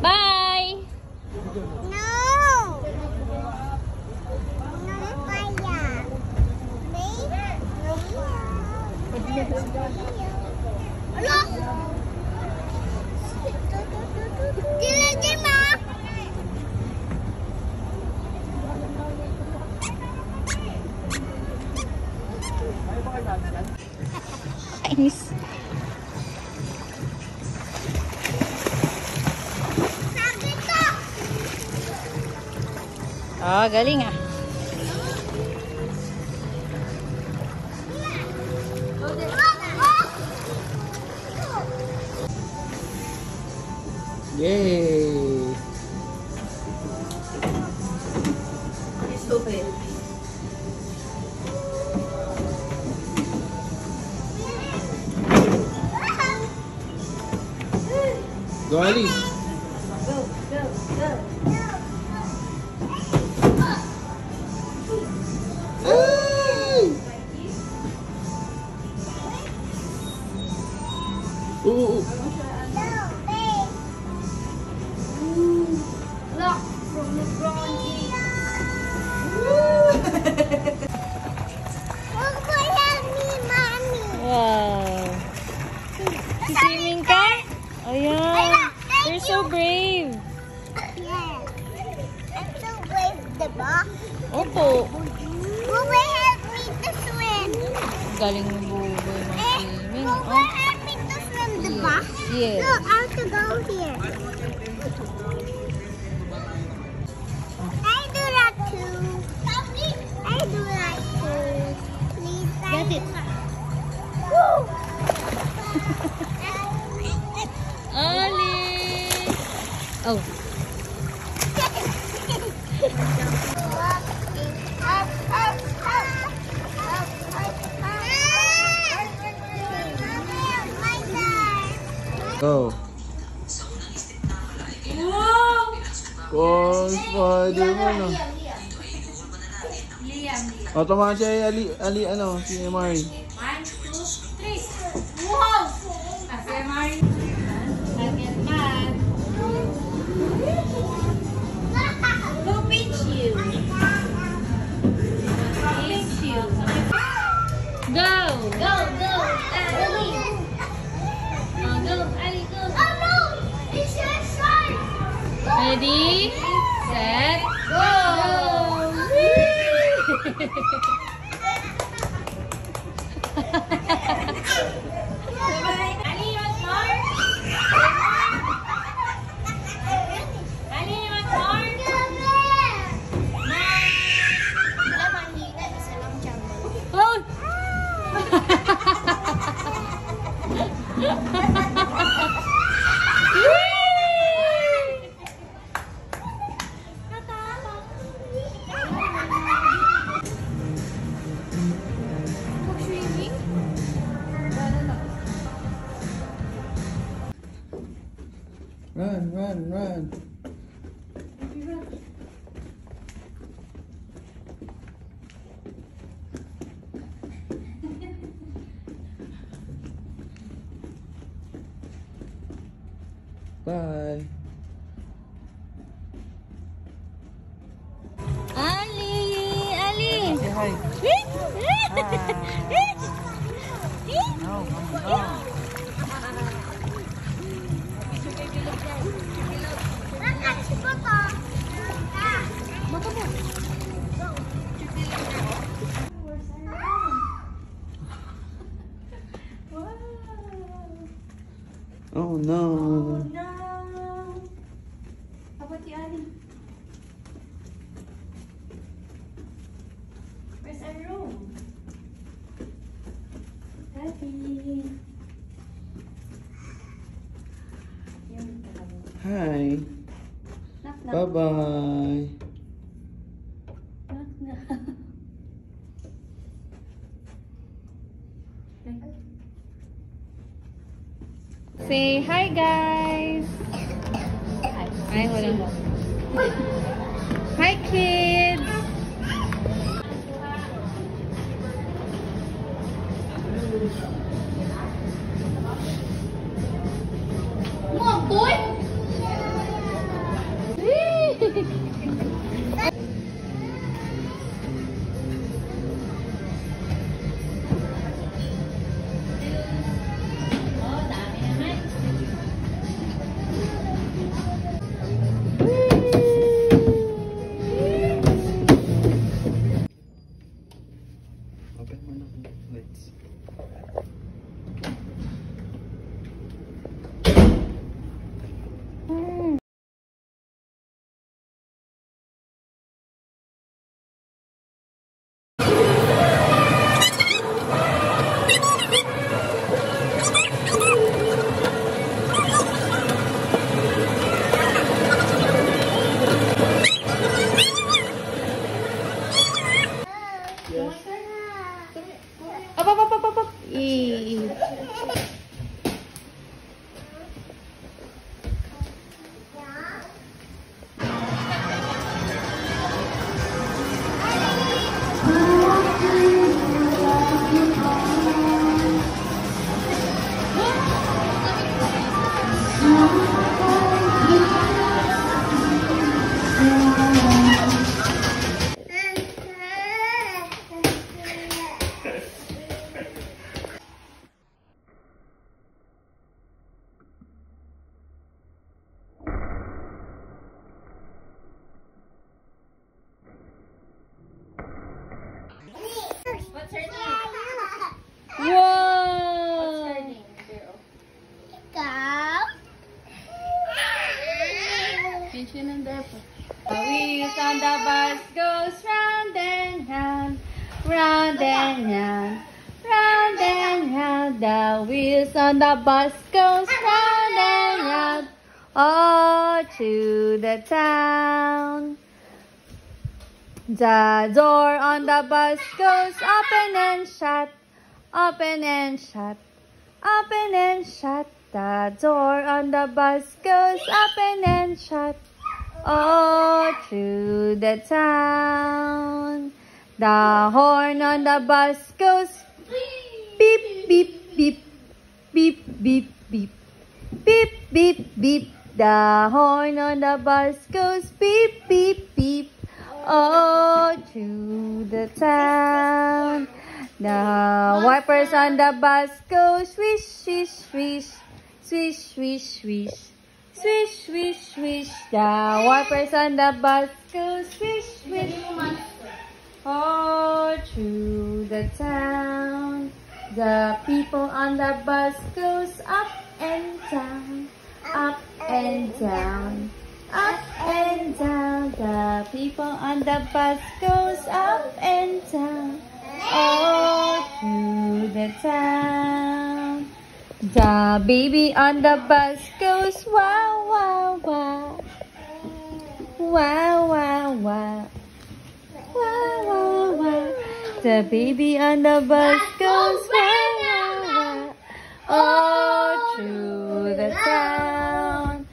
Bye! No! No fire! Look! Inis. Oh, galing ah. Yay! It's open. Go, Ali. Go, go, go. Ooh. Look from the front. Look what help me, mommy. Wow. Swimming ka? Ayan. You're so brave. Yes. I'm so brave, diba? Opo. Who will help me to swim? Galing mo buhay ng swimming. Who will help me to swim, diba? Yes. Look, I have to go here. I do that too. I do that too. Please, Get it. Woo! Ali! Oh. Go. Oh, Spider-Man, oh. O, tumahan siya, Ali, ano, si Mari. 1, 2, 3. Wow! Kasi Mari. I get mad. Who beats you? Beats you. Go! Go, go! Ali! Oh, go, Ali, go! Oh no! It's your shark! Ready, set, go! Ali, you want more? Ali, you want more? Wala mahina, isa lang siya. Oh! Run, run, run. Bye. Ali! Ali! Say hi. No, no. Oh no. No! How about you, Ali? Where's our room? Daddy! Hi. Knock, knock. Bye-bye. Knock, knock. Say hi, guys. Hi, hold on. Hi, kids. Come on, boy! Attention and depo. The wheels on the bus goes round and round, round and round, round and round. The wheels on the bus goes round and round, all to the town. The door on the bus goes open and shut, open and shut, open and shut. The door on the bus goes open and shut, all through the town. The horn on the bus goes beep, beep, beep, beep, beep, beep, beep, beep, beep. The horn on the bus goes beep, beep, beep, all through the town. The wipers on the bus go swish, swish, swish, swish, swish, swish, swish, swish, swish. The wipers on the bus go swish, swish, all through the town. The people on the bus goes up and down, up and down, up and down. The people on the bus goes up and down, all through the town. The baby on the bus goes wow, wow, wow, wow, wow, wow, wow, wow, wow. The baby on the bus goes wow, wow, wow, all through the town.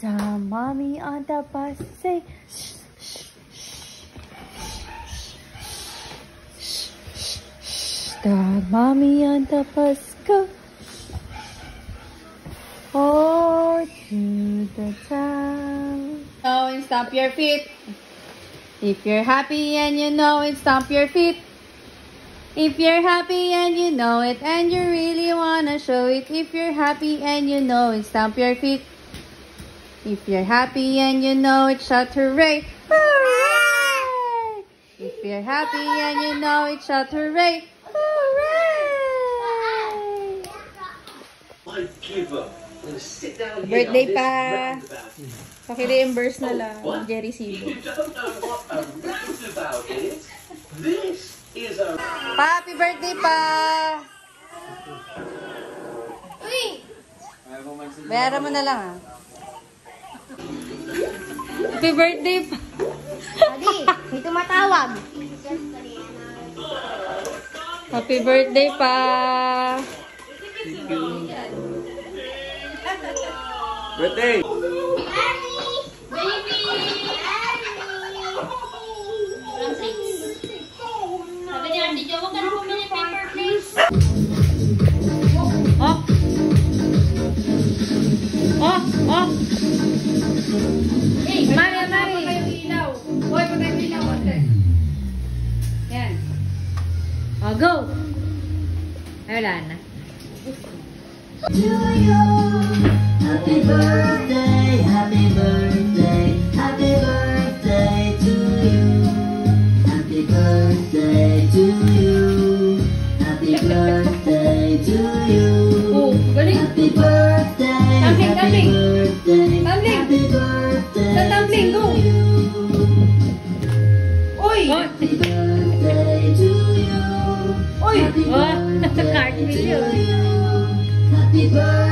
The mommy on the bus say shh, shh, shh, shh, shh. The mommy on the bus goes all through the town. Oh, and stomp your feet. If you're happy and you know it, stomp your feet. If you're happy and you know it, and you really wanna show it. If you're happy and you know it, stomp your feet. If you're happy and you know it, shout hooray, hooray! If you're happy and you know it, shout hooray, hooray! I give up. Sit down here Birthday on this pa. roundabout. Paki-reimburse na lang, Jerry Sibo. You don't know what a roundabout is? This is a... Pa, happy birthday pa! Uy! Bayaran mo na lang ah. Happy birthday pa! Adi, may tumatawag. Happy birthday pa! Birthday! Sabi ni Auntie Jo, huwag ka na bumili paper, please. Oh! Oh! Oh! Hey, Mari, Mari! Hoy, patay yung ilaw. Yan. Oh, go! Ay, wala na. To you, happy birthday, happy birthday, happy birthday to you. Happy birthday to you. Happy birthday to you. Oh, galing. Happy birthday, Tumbling, happy tumbling. birthday, Tumbling. happy birthday Sa tumbling, go. to you. Uy! Happy birthday to you. Uy! Happy Oh, birthday cartwheel to yun. you. Happy birthday.